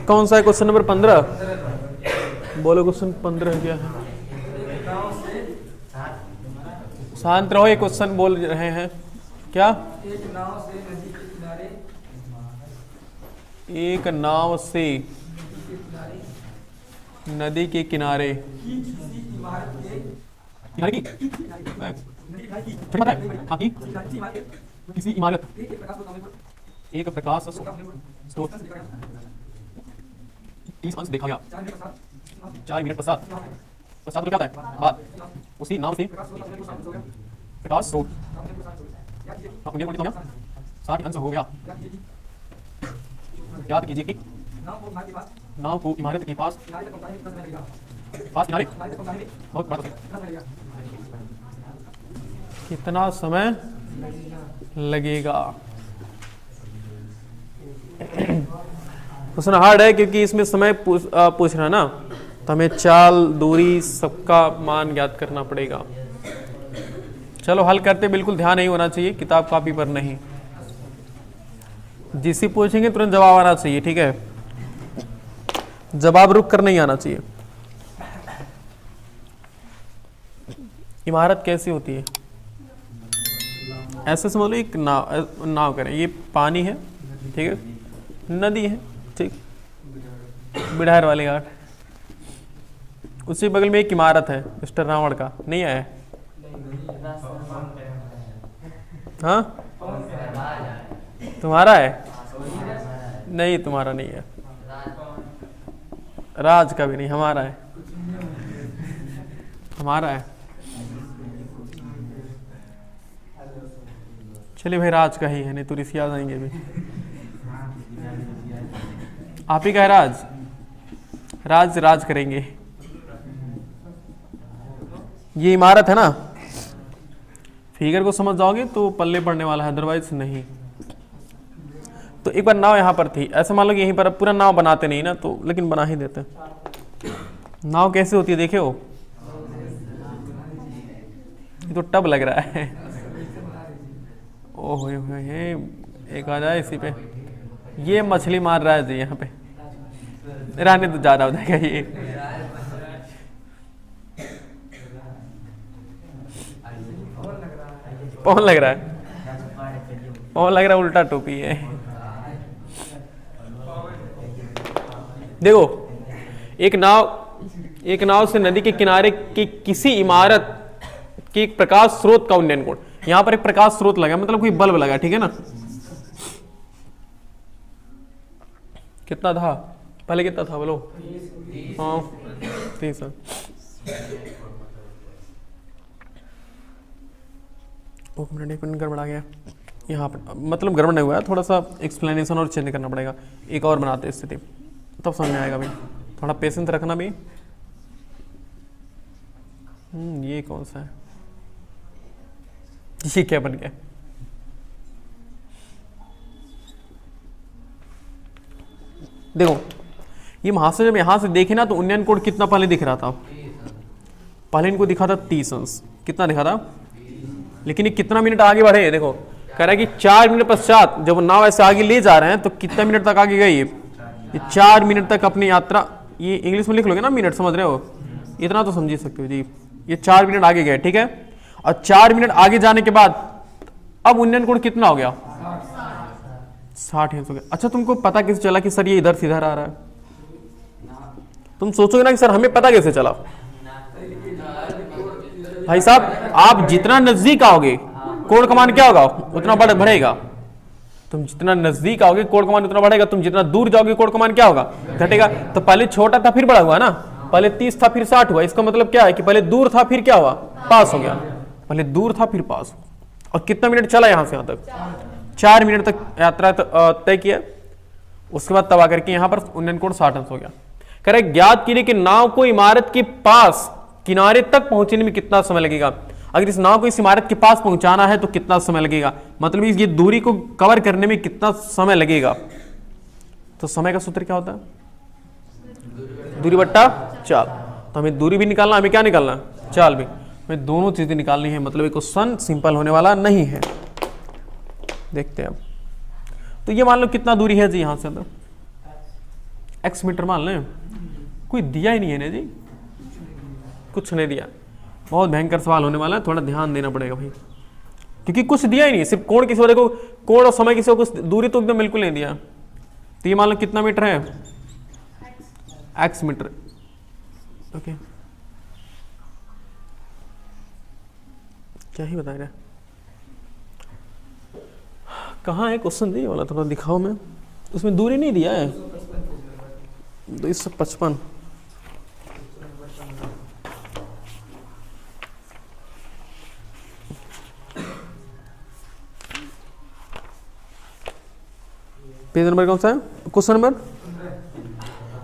कौन सा है क्वेश्चन नंबर 15? बोलो क्वेश्चन 15 क्या है? शांत रहो, ये क्वेश्चन बोल रहे हैं क्या? एक नाव से नदी के किनारे किसी इमारत एक प्रकाश स्रोत 30 अंश देखा गया 4 मिनट पश्चात क्या होता है बाद उसी नाम से प्रकाश स्रोत 60 अंश हो गया। याद कीजिए कि नाव को इमारत के पास किनारे बहुत बड़ा कितना समय लगेगा? क्वेश्चन हार्ड है क्योंकि इसमें समय पूछ रहा है ना, तो हमें चाल दूरी सबका मान ज्ञात करना पड़ेगा। चलो हल करते, बिल्कुल ध्यान नहीं होना चाहिए किताब कॉपी पर नहीं, जिसे पूछेंगे तुरंत जवाब आना चाहिए, ठीक है? जवाब रुक कर नहीं आना चाहिए। इमारत कैसी होती है? ऐसे समझ लो एक नाव करें, ये पानी है, ठीक है, नदी है, ठीक, बिढ़ार वाली घाट, उसी बगल में एक इमारत है मिस्टर रावण का, नहीं आया? हाँ तुम्हारा है? नहीं तुम्हारा नहीं है, राज का भी नहीं, हमारा है, हमारा है। चलिए भाई राज का ही है, नहीं तो ऋषि आ जाएंगे भी। आप ही का है राज, राज करेंगे। ये इमारत है ना, फिगर को समझ जाओगे तो पल्ले पड़ने वाला है, अदरवाइज नहीं। तो एक बार नाव यहाँ पर थी, ऐसा मान लो कि यहीं पर पूरा नाव बनाते नहीं ना, तो लेकिन बना ही देते। नाव कैसे होती है देखे हो? ये तो टब लग रहा है। ओह एक आ जाए इसी पे, ये मछली मार रहा है जी यहाँ पे, रहने तो ज्यादा हो जाएगा ये। पौन लग रहा है, पौन लग रहा है, उल्टा टोपी है। देखो एक नाव से नदी के किनारे की किसी इमारत के एक प्रकाश स्रोत का उन्नयन कोण, यहां पर एक प्रकाश स्रोत लगा, मतलब कोई बल्ब लगा, ठीक है ना? कितना था पहले, कितना था बोलो? हाँ 30। एक मिनट गड़बड़ा गया यहाँ पर, मतलब गड़बड़ नहीं हुआ है, थोड़ा सा एक्सप्लेनेशन और चेंज करना पड़ेगा, एक और बनाते स्थिति तब समझ में आएगा भाई, थोड़ा पेशेंस रखना भी। ये कौन सा है? ये क्या बन गया? देखो ये जब यहां से देखे ना तो उन्नयन कोण कितना पहले दिख रहा था? पहले इनको दिखा था 30 अंश, कितना दिखा था? लेकिन ये कितना मिनट आगे बढ़े, देखो कह रहा है कि 4 मिनट पश्चात जब नाव ऐसे आगे ले जा रहे हैं तो कितना मिनट तक आगे गए? ये 4 मिनट तक अपनी यात्रा, ये इंग्लिश में लिख लोगे ना मिनट, समझ रहे हो? इतना तो समझ सकते हो जी। ये 4 मिनट आगे गए, ठीक है, और 4 मिनट आगे जाने के बाद अब उन्नयन कोण कितना हो गया? 60 अंश हो गया। अच्छा तुमको पता कैसे चला कि सर ये इधर से इधर आ रहा है? तुम सोचोगे ना कि सर हमें पता कैसे चला? भाई साहब आप जितना नजदीक आओगे कोण का मान क्या होगा? उतना बढ़ेगा। तुम जितना नजदीक आओगे कोण का मान उतना बढ़ेगा, तुम जितना दूर जाओगे कोण का मान क्या होगा? घटेगा। तो पहले छोटा था फिर बड़ा हुआ ना, पहले 30 था फिर 60 हुआ। इसका मतलब क्या है कि पहले दूर था फिर क्या हुआ? पास हो गया। पहले दूर था फिर पास। और कितना मिनट चला यहां से यहां तक? 4 मिनट तक यात्रा तय किया। उसके बाद तब आकर के यहां पर उन्नयन कोण 60 अंश हो गया। कह रहे ज्ञात कीजिए कि नाव को इमारत के पास किनारे तक पहुंचने में कितना समय लगेगा। अगर इस नाव को इस इमारत के पास पहुंचाना है तो कितना समय लगेगा, मतलब ये दूरी को कवर करने में कितना समय लगेगा। तो समय का सूत्र क्या होता है? दूरी बट्टा चाल। तो हमें दूरी भी निकालना, हमें क्या निकालना? चाल भी। हमें दोनों चीजें निकालनी है, मतलब ये क्वेश्चन सिंपल होने वाला नहीं है। देखते हैं अब। तो ये मान लो कितना दूरी है जी यहां से, x मीटर मान लें, कोई दिया ही नहीं है ना जी, कुछ नहीं दिया। बहुत भयंकर सवाल होने वाला है, थोड़ा ध्यान देना पड़ेगा भाई, क्योंकि कुछ दिया ही नहीं, सिर्फ कोण किसी वाले को, कोण और समय किसी को कुछ दूरी तो एकदम बिल्कुल नहीं दिया। तो ये मान लो कितना मीटर है, x मीटर। ओके क्या ही बताएगा, कहाँ है क्वेश्चन दिए वाला, थोड़ा दिखाओ। मैं उसमें दूरी नहीं दिया है, 255। पेज नंबर कौन सा है, क्वेश्चन नंबर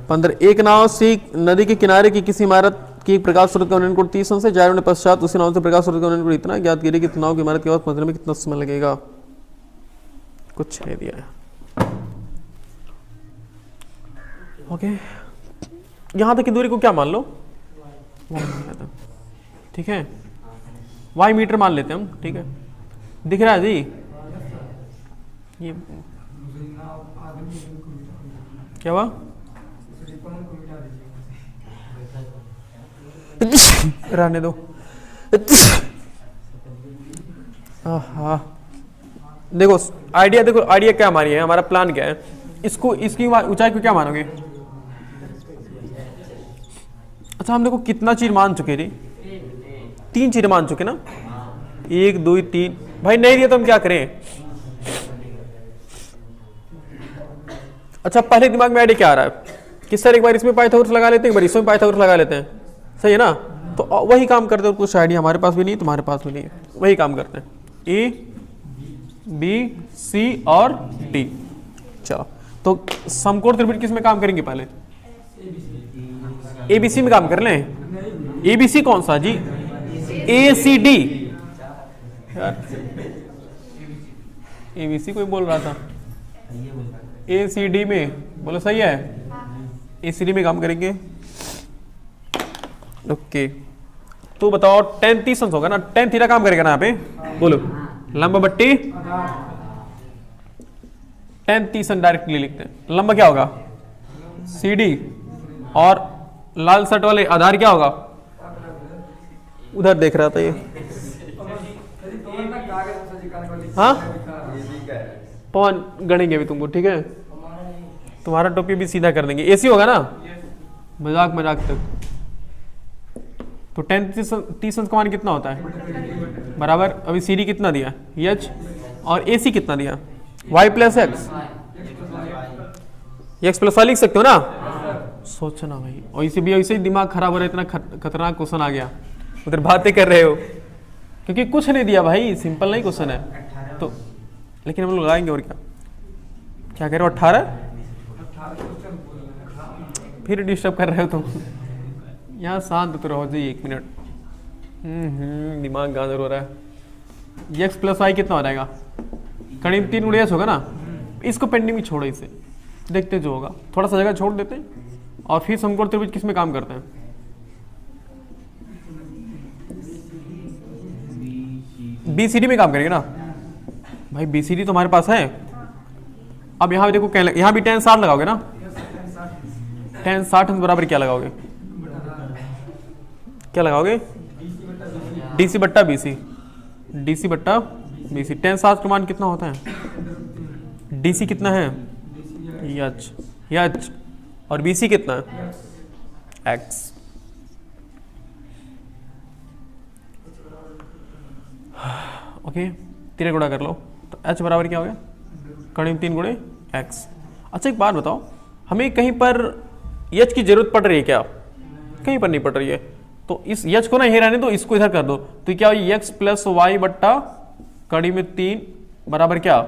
15। एक नाव सी नदी के किनारे की किसी इमारत की प्रकाश स्रोत का उन्नयन कोण 30 अंश से, 4 मिनट पश्चात उसी नाव से प्रकाश स्रोत का उन्नयन कोण इतना ज्ञात कीजिए कि नाव की इमारत के पास पहुंचने में कितना समय लगेगा। कुछ नहीं दिया है। ओके यहां तक की दूरी को क्या मान लो, ठीक है, वाई मीटर मान लेते हैं हम, ठीक है। दिख रहा है जी ये क्या हुआ, रहने दो। देखो आइडिया, देखो आइडिया क्या हमारी है, हमारा प्लान क्या है, इसको इसकी ऊंचाई को क्या मानोगे। अच्छा हम देखो कितना चीज मान चुके जी, 3 चीज मान चुके ना, 1 2 3। भाई नहीं दिया तो हम क्या करें। अच्छा पहले दिमाग में आइडिया क्या आ रहा है कि सर एक बार इसमें पाइथागोरस लगा लेते हैं, एक बार इसमें पाइथागोरस लगा लेते हैं, सही है ना। तो वही काम करते हैं, कुछ आइडिया हमारे पास भी नहीं, तुम्हारे पास भी नहीं है, वही काम करते हैं, ए बी सी और डी। चलो तो समकोण त्रिभुज किस में काम करेंगे, पहले एबीसी में काम कर लें। एबीसी कौन सा जी, ए सी डी यार, एबीसी कोई बोल रहा था, ए सी डी में बोलो, सही है, ए सी डी में काम करेंगे। ओके तो बताओ tan 30 अंश होगा ना, tan थीटा काम करेगा ना यहाँ पे, बोलो लंबा बट्टी tan 30 अंश डायरेक्टली लिखते हैं। लंबा क्या होगा सी डी, और लाल शर्ट वाले आधार क्या होगा, उधर देख रहा था ये, हाँ पवन गणेंगे भी तुमको, ठीक है, तुम्हारा टोपी भी सीधा कर देंगे। एसी होगा ना, मजाक मजाक तक। तो tan 30 अंश का मान कितना होता है, बराबर, अभी सी डी कितना दिया एच, और ए सी कितना दिया y plus X, X plus Y लिख सकते हो ना, सोचना भाई। और इसे भी ऐसे ही दिमाग खराब हो रहा है, इतना खतरनाक क्वेश्चन आ गया, उधर बातें कर रहे हो, क्योंकि कुछ नहीं दिया भाई, सिंपल नहीं क्वेश्चन है तो, लेकिन हम लोग लगाएंगे। और क्या कह रहे हो, 18 फिर डिस्टर्ब कर रहे हो तुम, यहाँ शांत तो रहो जी, 1 मिनट। दिमाग गाजर हो रहा है। एक्स प्लस वाई कितना हो जाएगा, करीब 3 गुणा होगा ना, इसको पेंडिंग में छोड़ो, इसे देखते जो होगा, थोड़ा सा जगह छोड़ देते हैं। और फिर समकोण त्रिभुज किस में काम करते हैं, बीसीडी में काम करेंगे ना भाई, बीसीडी तो हमारे पास है। अब यहाँ देखो यहाँ भी tan 60 लगाओगे ना, tan 60 बराबर क्या लगाओगे, क्या लगाओगे, डीसी बट्टा बीसी, डीसी बट्टा बीसी। tan 60 का मान कितना होता है, डीसी कितना है एच, एच, और बीसी कितना है एक्स। ओके 3 गुणा कर लो, तो एच बराबर क्या हो गया, करीब 3 गुणे एक्स। अच्छा एक बात बताओ, हमें कहीं पर एच की जरूरत पड़ रही है क्या, कहीं पर नहीं पड़ रही है, तो इस एच को ना यहीं रहने दो, इसको इधर कर दो, तो क्या हो, एक्स प्लस वाई बट्टा कड़ी में 3 बराबर क्या,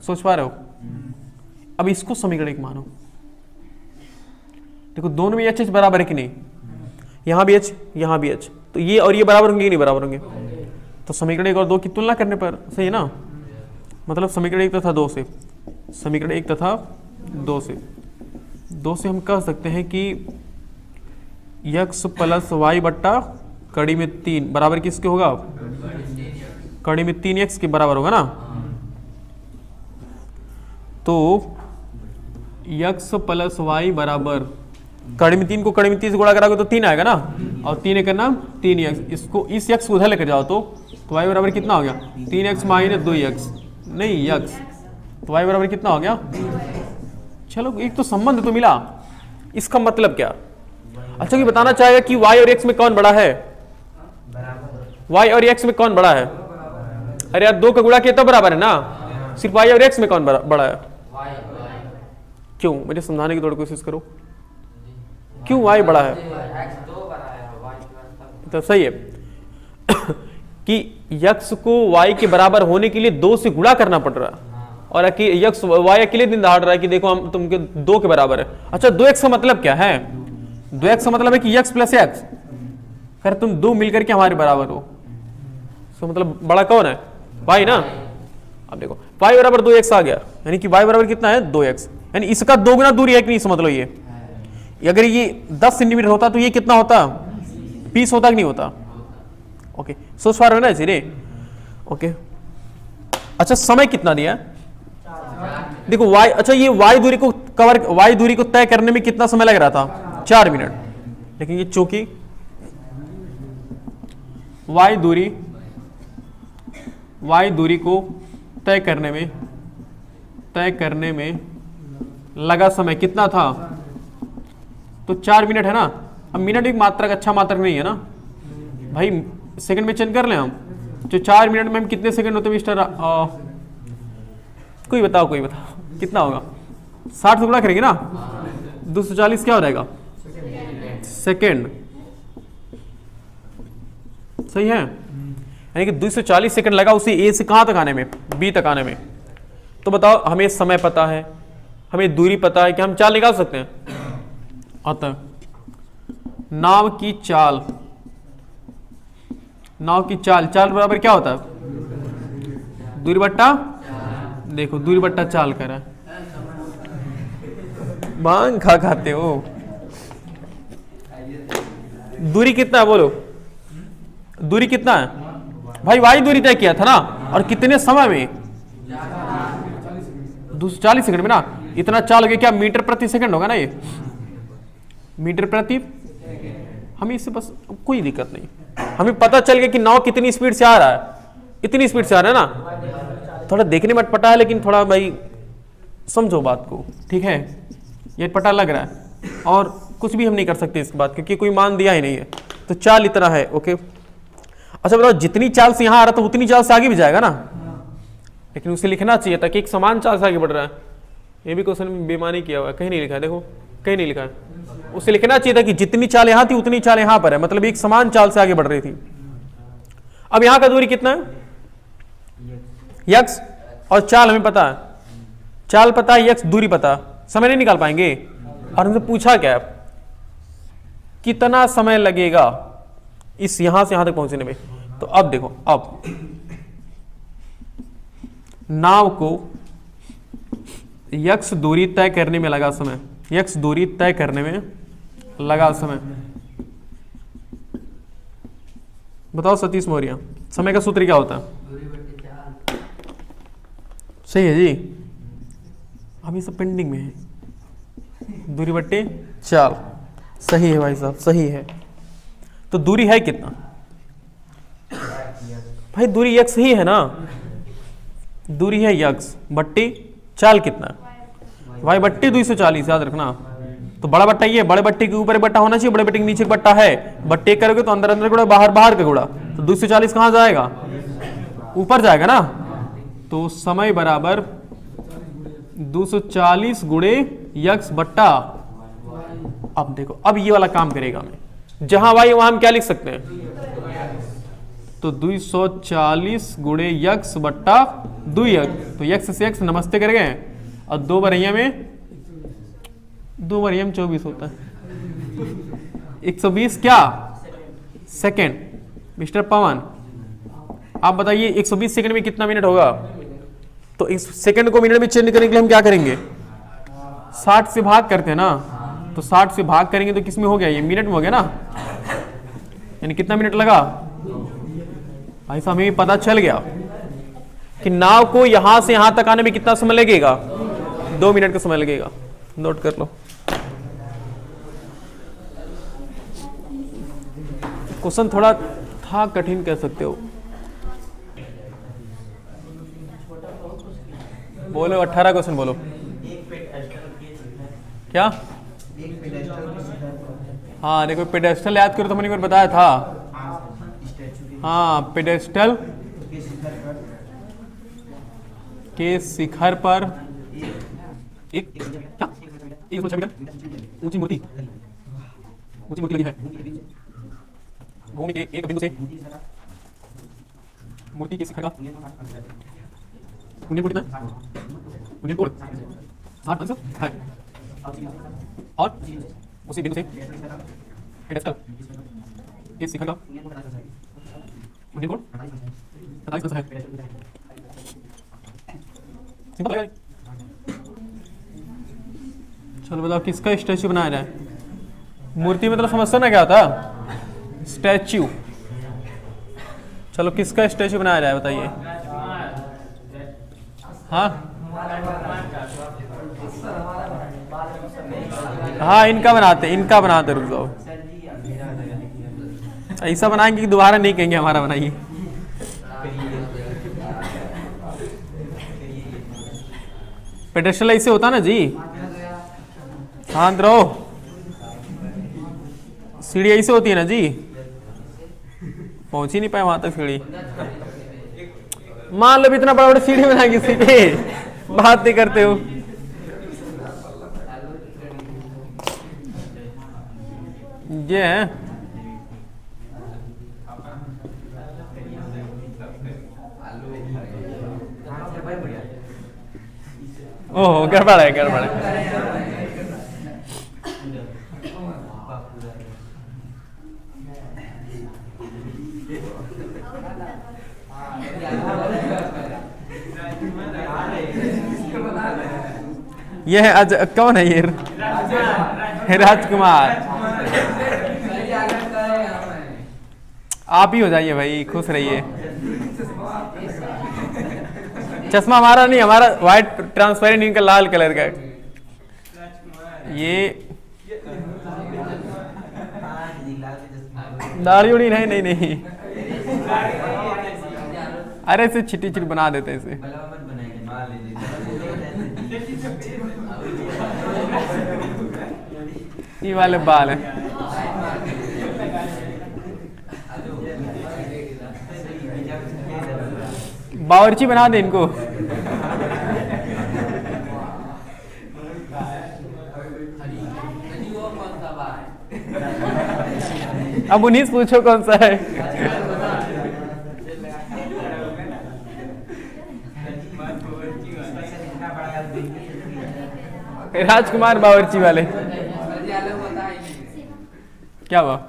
सोच पा रहे हो। अब इसको समीकरण 1 मानो, देखो दोनों में एच एच बराबर है कि नहीं, यहां भी एच यहां भी एच, तो ये और ये बराबर होंगे कि नहीं बराबर होंगे, तो समीकरण 1 और 2 की तुलना करने पर, सही है ना, मतलब समीकरण 1 तथा 2 से, समीकरण 1 तथा 2 से हम कह सकते हैं कि x प्लस वाई बट्टा कड़ी में 3 बराबर किसके होगा, कड़ी में 3x के बराबर होगा ना। तो यक्स प्लस वाई बराबर, कड़ी में 3 को कड़ी में 3 से गुणा कराओगे तो 3 आएगा ना, और 3 एक करना 3 यक्स, इसको इस यक्स को उधर लेकर जाओ तो वाई बराबर कितना हो गया 3x माइनस 2x, नहीं यक्स, तो वाई बराबर कितना हो गया। चलो एक तो संबंध तो मिला, इसका मतलब क्या। अच्छा कि बताना चाहेगा कि y और x में कौन बड़ा है, y और x में कौन बड़ा है। अरे यार 2 का गुणा किया तो बराबर है ना, सिर्फ y और x में कौन बड़ा है। क्यों, मुझे समझाने की थोड़ी कोशिश करो, क्यों y बड़ा है। तो सही है कि x को y के बराबर होने के लिए 2 से गुणा करना पड़ रहा है, और यक्स y अकेले दिन दहाड़ रहा है कि देखो हम तुमके 2 के बराबर है। अच्छा 2x का मतलब क्या है, 2x का मतलब है कि x प्लस एक्स, कर तुम 2 मिलकर के हमारे बराबर हो, तो मतलब बड़ा कौन है y ना। अब देखो y बराबर 2x आ गया, यानी कि y बराबर कितना है 2x, यानी इसका 2 गुना दूरी है कि नहीं, समझ लो ये अगर ये 10 सेंटीमीटर होता तो ये कितना होता 20 होता कि नहीं होता। ओके सोच पा रहे हो ना इसीलिए। ओके अच्छा समय कितना दिया देखो y, अच्छा ये y दूरी को कवर, y दूरी को तय करने में कितना समय लग रहा था 4 मिनट, लेकिन ये चूंकि y दूरी को तय करने में लगा समय कितना था, तो 4 मिनट है ना। अब मिनट एक मात्रक, अच्छा मात्रक नहीं है ना भाई, सेकंड में चेंज कर लें हम, जो 4 मिनट में हम कितने सेकंड होते मिस्टर, कोई बताओ कितना होगा, 60 से गुणा करेंगे ना, 240 क्या हो जाएगा सेकंड, सही है। यानी कि 240 सेकंड लगा उसी ए से कहां तक आने में, बी तक आने में। तो बताओ हमें समय पता है, हमें दूरी पता है, कि हम चाल निकाल सकते हैं। अतः नाव की चाल बराबर क्या होता है, दूरी बट्टा, देखो दूरी बट्टा चाल कर रहा है, मांग खाते हो। दूरी कितना है बोलो, दूरी कितना है भाई, वाई दूरी तय किया था ना, और कितने समय में 240 सेकंड में ना। इतना चाल गया क्या मीटर प्रति सेकंड होगा ना, ये मीटर प्रति, हमें इससे बस कोई दिक्कत नहीं, हमें पता चल गया कि नाव कितनी स्पीड से आ रहा है, इतनी स्पीड से आ रहा है ना। थोड़ा देखने में अटपटा है, लेकिन थोड़ा भाई समझो बात को, ठीक है, ये अटपटा लग रहा है और कुछ भी हम नहीं कर सकते इस बात, क्योंकि कोई मान दिया ही नहीं है। तो चाल इतना है, ओके। अच्छा बताओ जितनी चाल से यहां आ रहा था उतनी चाल से आगे भी जाएगा ना, लेकिन उसे लिखना चाहिए था कि एक समान चाल से आगे बढ़ रहा है। ये भी क्वेश्चन में बेईमानी किया हुआ है, कहीं नहीं लिखा है, देखो कहीं नहीं लिखा है। उसे लिखना चाहिए था कि जितनी चाल यहां थी उतनी चाल यहां पर है, मतलब एक समान चाल से आगे बढ़ रही थी। अब यहां का दूरी कितना है यक्स, और चाल हमें पता है, चाल पता है, यक्स दूरी पता, समय नहीं निकाल पाएंगे। और हमसे पूछा क्या कितना समय लगेगा इस यहां से यहां तक पहुंचने में। तो अब देखो, अब नाव को यक्स दूरी तय करने में लगा समय, यक्स दूरी तय करने में लगा समय। बताओ सतीश मौर्य, समय का सूत्र क्या होता है। सही है जी, अभी सब पेंडिंग में है, दूरी बट्टे चाल, सही है भाई साहब, सही है। तो दूरी है कितना भाई, दूरी यक्स ही है ना, दूरी है यक्स बट्टी चाल कितना है भाई, बट्टी 240, याद रखना। तो बड़ा बट्टा ये, बड़े बट्टे के ऊपर एक बट्टा होना चाहिए, बड़े बट्टे के नीचे एक बट्टा है, बट्टे करोगे तो अंदर अंदर गुणा, बाहर बाहर का गुणा, तो 240 कहां जाएगा, ऊपर जाएगा ना। तो समय बराबर 240 गुणे यक्स बट्टा, अब देखो अब ये वाला काम करेगा, मैं जहां वाई वहां हम क्या लिख सकते हैं, तो 240 गुणे यक्स बट्टा 2 यक्स, तो यक्स से यक्स नमस्ते कर गए, और 2 बरैया में 24 होता है, 120 क्या सेकंड। मिस्टर पवन आप बताइए 120 सेकंड में कितना मिनट होगा। तो इस सेकंड को मिनट में चेंज करने के लिए हम क्या करेंगे, 60 से भाग करते हैं ना, तो 60 से भाग करेंगे तो किस में हो गया, ये मिनट में हो गया ना, यानी कितना मिनट लगा भाई साहब, हमें पता चल गया कि नाव को यहां से यहां तक आने में कितना समय लगेगा, 2 मिनट का समय लगेगा। नोट कर लो। क्वेश्चन थोड़ा था कठिन कह सकते हो। बोलो 18 क्वेश्चन बोलो। क्या? हाँ देखो, पेडेस्टल याद करो तो मैंने एक बार बताया था। हाँ, पेडेस्टल के शिखर पर एक क्या ऊंची मूर्ति लगी है। भूमि के एक बिंदु से मूर्ति के शिखर का कोण 60 अंश है और उसी बिंदु से पेडेस्टल के शिखर का कोण 47 अंश है। सिंपल है। चलो बताओ किसका स्टैच्यू बनाया जाए। मूर्ति मतलब समझते ना क्या होता? स्टैच्यू। चलो किसका स्टैच्यू बनाया जाए बताइए। हाँ हाँ, इनका बनाते रुक जाओ। ऐसा बनाएंगे कि दोबारा नहीं कहेंगे हमारा बनाइए। पेडेस्टल ऐसे होता ना जी। शांत रहो। सीढ़ी ऐसे होती है ना जी। पहुंच ही नहीं पाए वहां तक सीढ़ी। मान लो इतना बड़ा बड़ा सीढ़ी बनाएंगे, सीधे बात नहीं करते हो। ये है ओह, गड़बड़ है। ये है कौन है ये? राजकुमार। आप ही हो जाइए भाई, खुश रहिए। चश्मा हमारा नहीं, हमारा व्हाइट ट्रांसपेरेंट, इनका लाल कलर का। ये दाढ़ी उड़ी नहीं। अरे इसे छिटी बना देते इसे। ये वाले बाल है। बावर्ची बना दे इनको। अब उन्हीं से पूछो कौन सा है। राजकुमार बावर्ची वाले। क्या हुआ?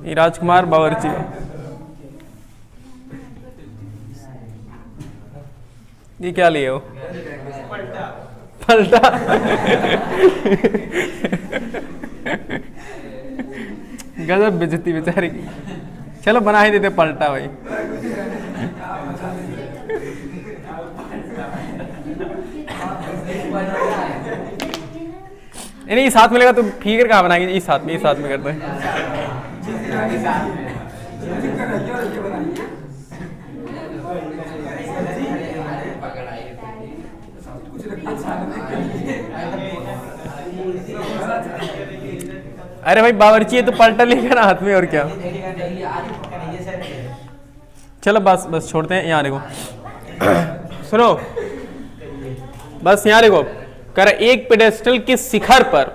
ये राजकुमार बावर्ची। ये क्या लिए हो? पलटा। गजब बेइज्जती बेचारी। चलो बना ही देते पलटा भाई। नहीं, साथ मिलेगा तो फिगर कहाँ बनाएंगे? इस साथ में करते हैं। अरे भाई बावर्ची है तो पलटा लेकर हाथ में, और क्या। चलो बस छोड़ते हैं। यहाँ देखो, सुनो, बस यहाँ देखो। कर एक पेडेस्टल के शिखर पर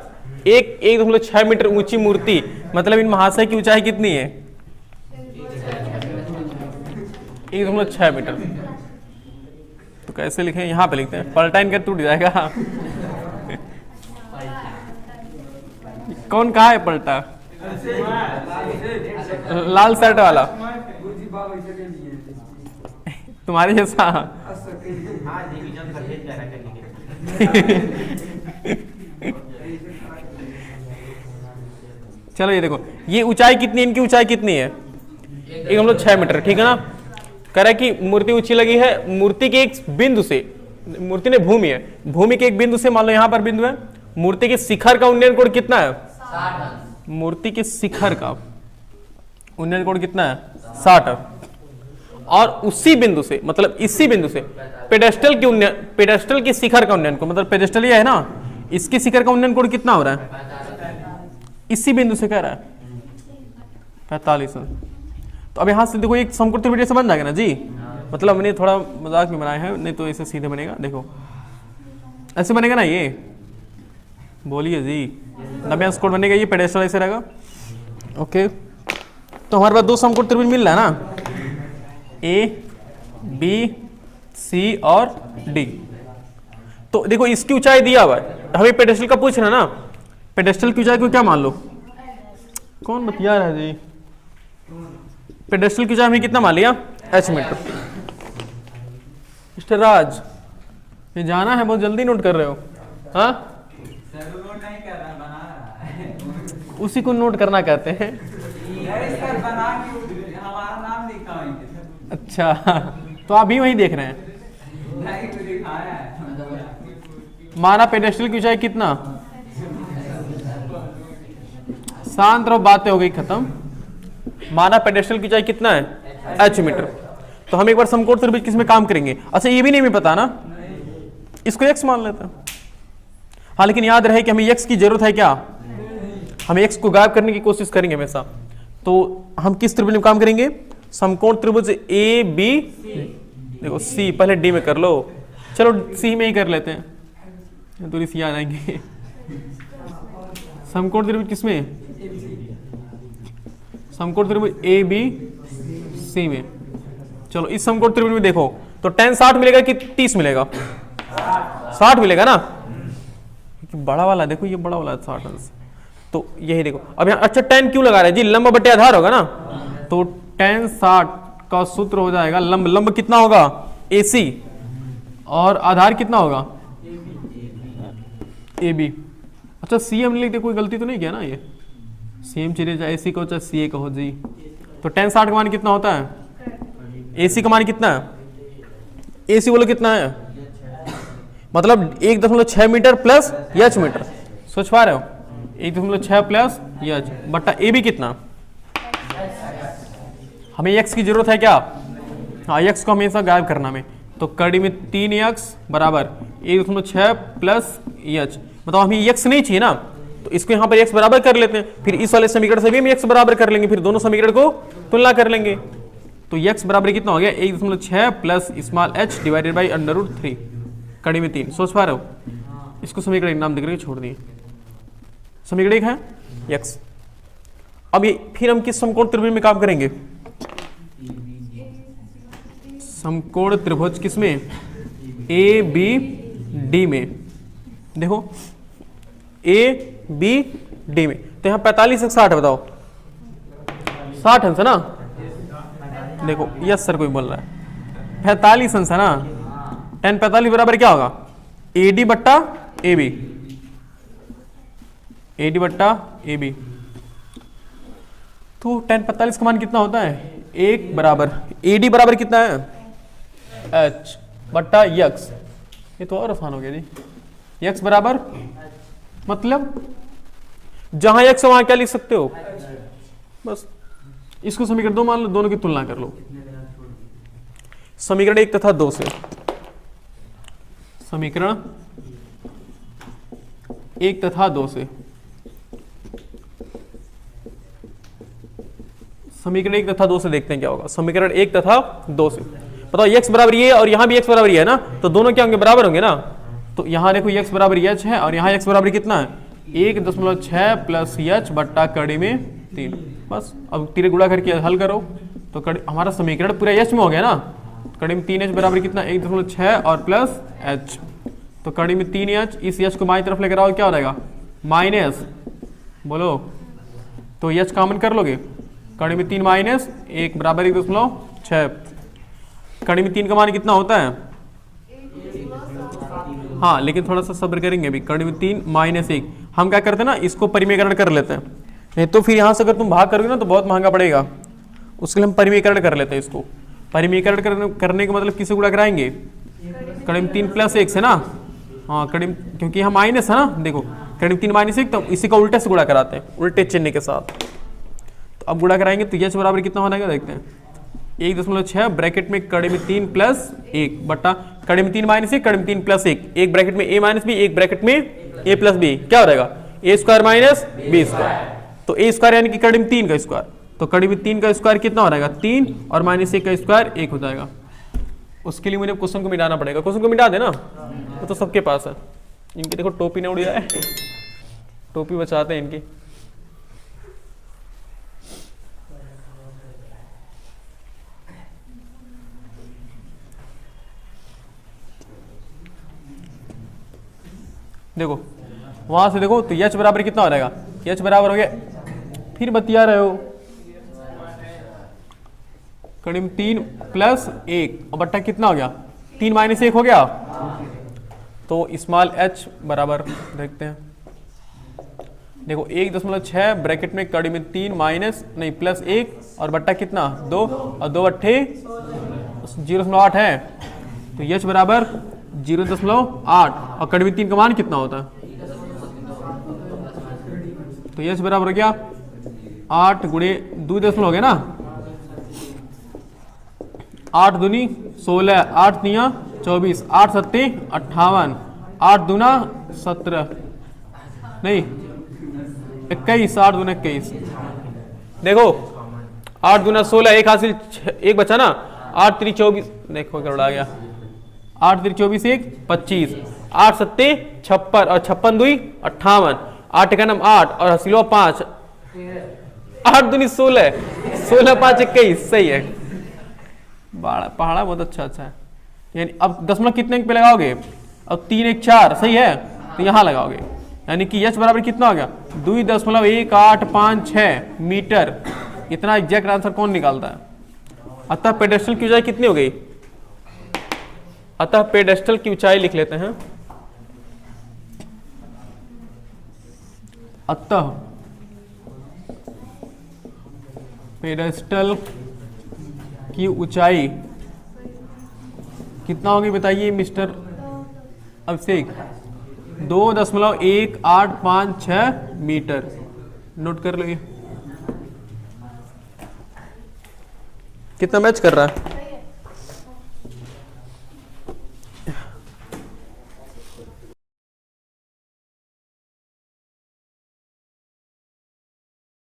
1.6 मीटर ऊंची मूर्ति, मतलब इन महाशय की ऊंचाई कितनी है? 1.6 मीटर। तो कैसे लिखें? यहाँ पे लिखते हैं, पलटा इनका टूट जाएगा। कौन कहा है पलटा? लाल शर्ट वाला तुम्हारे जैसा। चलो ये देखो, ये ऊंचाई कितनी है? इनकी ऊंचाई कितनी है? 1.6 मीटर, ठीक है ना। कह रहा है कि मूर्ति ऊंची लगी है, मूर्ति के एक बिंदु से मूर्ति ने भूमि है, भूमि के एक बिंदु से, मान लो यहां पर बिंदु है, मूर्ति के शिखर का उन्नयन कोण कितना है? 60। मूर्ति के शिखर का उन्नयन कोण कितना है? 60। और उसी बिंदु से, मतलब इसी बिंदु से पेडेस्टल की उन्नयन, पेडेस्टल के शिखर का उन्नयन कोण, मतलब पेडेस्टल ये है ना, इसके शिखर का उन्नयन कोण कितना हो रहा है? इसी बिंदु से कह रहा है 45। तो अब यहां से देखो एक समकोण त्रिभुज ऐसे बन जाएगा ना जी, मतलब मैंने थोड़ा मजाक में बनाया है, नहीं तो ऐसे सीधे बनेगा, देखो ऐसे बनेगा ना, ये बोलिए जी, नब्यांश कोण बनेगा, ये पेडेस्टल ऐसे रहेगा। ओके, तो हमारे पास दो समकोण त्रिभुज मिल रहा है ना, ए बी सी और डी। तो देखो इसकी ऊंचाई दिया हुआ है, हमें पेडेस्टल का पूछ रहा है ना, पेडेस्टल की ऊंचाई को क्या मान लो, कौन बतिया रहा है जी, पेडेस्टल की ऊंचाई हमें कितना मान लिया? h metre. मिस्टर राज, ये जाना है, बहुत जल्दी नोट कर रहे हो, हाँ? उसी को नोट करना कहते हैं। अच्छा, तो आप भी वही देख रहे हैं। माना पेडेस्टल की ऊंचाई कितना? शांत रहो, बातें हो गई खत्म। माना पेडेस्टल की ऊंचाई कितना है? h metre. तो हम एक बार समकोण त्रिभुज किसमें काम करेंगे? अच्छा, ये भी नहीं पता ना, इसको x मान लेते हैं। हाँ, लेकिन याद रहे कि हमें x की जरूरत है क्या? हमें x को गायब करने की कोशिश करेंगे हमेशा। तो हम किस त्रिभुज में काम करेंगे? समकोण त्रिभुज ए बी, देखो सी, पहले डी में कर लो, चलो सी में ही कर लेते हैं, दूरी सी आ जाएंगे। समकोण त्रिभुज किसमें? समकोण त्रिभुज ए बी सी में। चलो इस समकोण त्रिभुज में देखो तो tan 60 मिलेगा कि 30 मिलेगा? 60 मिलेगा ना, बड़ा वाला देखो, ये बड़ा वाला 60 अंश, तो यही देखो। अब यहाँ अच्छा tan क्यों लगा रहे हैं जी? लंब बटे आधार होगा ना, तो tan 60 का सूत्र हो जाएगा लंब, लंब कितना होगा? AC, और आधार कितना होगा? AB। अच्छा CM लिखते, कोई गलती तो नहीं किया ना, ये CM चलिए, चाहे AC को चाहे CA कहो जी। तो tan 60 का मान कितना होता है? AC का मान कितना है? AC बोलो कितना है? मतलब 1.6 मीटर प्लस h मीटर, सोच पा रहे हो? 1.6 प्लस h बट्टा AB कितना? हमें x की जरूरत है क्या? हाँ, x को हमेशा गायब करना में, तो कड़ी में 3x बराबर 1.6 प्लस h, मतलब हमें x नहीं चाहिए ना, तो इसको यहाँ पर x बराबर कर लेते हैं, फिर इस वाले समीकरण से भी हम x बराबर कर लेंगे, फिर दोनों समीकरण को तुलना कर लेंगे। तो x बराबर कितना हो गया? 1.6 plus small h divided by √3 कड़ी में 3। सोच पा रहे हो? इसको समीकरण एक नाम देकर के छोड़ दिए, समीकरण एक है x। अब ये फिर हम किस समकोण त्रिभुज में काम करेंगे? समकोण त्रिभुज किसमें? ए बी डी में। देखो ए बी डी में, तो यहाँ 45 से 60 बताओ, 60 अंश है ना? देखो यस सर कोई बोल रहा है 45 अंश है ना, tan 45 बराबर क्या होगा? AD बट्टा AB, AD बट्टा AB। तो tan 45 का मान कितना होता है? 1 बराबर AD बराबर कितना है? H बट्टा x। ये तो और आसान हो गया जी, x बराबर मतलब जहां x वहां क्या लिख सकते हो? बस इसको समीकरण 2 मान लो, दोनों की तुलना कर लो। समीकरण 1 तथा 2 से, समीकरण 1 तथा 2 से, समीकरण 1 तथा 2 से देखते हैं क्या होगा। समीकरण 1 तथा 2 से बताओ, x बराबर ये और यहां भी x बराबर ये है ना, तो दोनों क्या होंगे? बराबर होंगे ना। तो यहां देखो x बराबर h है और यहां x बराबर कितना है? 1.6 प्लस h बट्टा कड़ी में 3। बस अब तीर गुणा करके हल करो तो हमारा समीकरण पूरा h में हो गया ना। कड़ी में 3h बराबर कितना? 1.6 और प्लस h, तो कड़ी में 3h, इस h को बाईं तरफ लेकर आओ, क्या हो जाएगा? माइनस, बोलो तो h कॉमन कर लोगे, कड़ी में 3 माइनस 1 बराबर 1.6। कड़ी में 3 का मान कितना होता है? हाँ, लेकिन थोड़ा सा सब्र करेंगे अभी। कड़ी में 3 माइनस 1, हम क्या करते हैं ना, इसको परिमेयकरण कर लेते हैं, नहीं तो फिर यहाँ से अगर तुम भाग करोगे ना तो बहुत महंगा पड़ेगा। उसके लिए हम परिमेयकरण कर लेते हैं। इसको परिमेयकरण करने का मतलब किससे गुणा कराएंगे? कड़ी में 3 प्लस 1 से ना, हाँ कड़ी में, क्योंकि यहाँ माइनस है ना, देखो कड़ी में 3 माइनस 1, तो इसी का उल्टे से गुणा कराते हैं, उल्टे चिन्ह के साथ। तो अब गुणा कराएंगे तो यह बराबर कितना होगा देखते हैं, 1.6 ब्रैकेट में कड़ी में 3 प्लस 1 बटा कड़ी में 3 माइनस 1, कड़ी में 3 प्लस 1, एक ब्रैकेट में a माइनस बी, एक ब्रैकेट में a प्लस बी, क्या हो जाएगा a square minus b square. तो a स्क्वायर यानी कि कड़ी में 3 का स्क्वायर, तो कड़ी में 3 का स्क्वायर कितना हो जाएगा 3 और माइनस 1 का स्क्वायर 1 हो जाएगा। उसके लिए मुझे क्वेश्चन को मिटाना पड़ेगा, क्वेश्चन को मिटा देना, वो तो सबके पास है। इनकी देखो टोपी ना उड़ जाए, टोपी बचाते हैं इनकी। देखो वहां से देखो तो h बराबर कितना हो जाएगा, h बराबर हो गया, फिर बतिया रहे हो कड़ी में 3 प्लस 1 और बट्टा कितना हो गया 3 माइनस 1 हो गया। तो स्मॉल h बराबर देखते हैं, देखो 1.6 ब्रैकेट में कड़ी में 3 माइनस नहीं प्लस 1 और बट्टा कितना 2 और 2 अट्ठे 0.8 है, तो h बराबर 0.8 और कड़ी में 3 का मान कितना होता है, तो h बराबर हो गया 8 गुणे 2 दशमलव हो गया ना, 8 दूनी 16, 8 तिया 24, 8 सत्ती 58, 8 दूना 17 नहीं 21, 8 दूना 21। देखो 8 दूना 16, एक हासिल एक बचा ना, 8 3 24, देखो गड़बड़ा गया, 8 3 24 1 25, 8 सत्ते 56 और 56 दुई 58, 8 का नाम 8 और हसीलो 5, 8 दूनी 16, 16 5 21, सही है। पहाड़ा बहुत अच्छा है। यानी अब दशमलव कितने पे लगाओगे, अब 3 1 4 सही है, तो यहाँ लगाओगे, यानी कि h बराबर कितना हो गया 2.1856 मीटर। इतना एग्जैक्ट आंसर कौन निकालता है। अतः पेडेस्टल की ऊंचाई कितनी हो गई, अतः पेडेस्टल की ऊंचाई लिख लेते हैं, अतः पेडेस्टल की ऊंचाई कितना होगी बताइए मिस्टर अभिषेक, 2.1856 मीटर। नोट कर लो, ये कितना मैच कर रहा है।